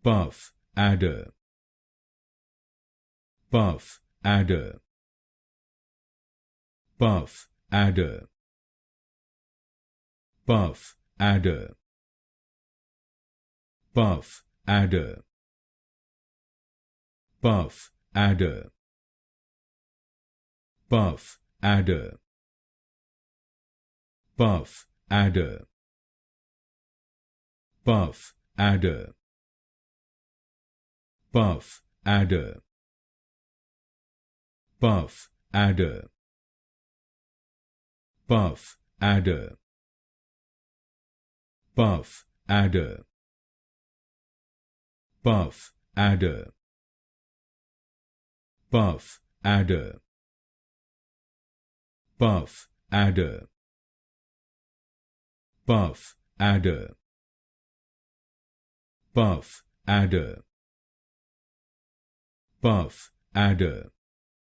buff, adder, buff, adder, buff, adder, buff, adder, buff, adder, buff, adder, buff, adder, buff, adder, buff, adder, buff, adder, buff, adder, buff, adder, buff, adder, buff, adder, buff, adder, buff, adder, buff, adder, buff, adder, buff, adder,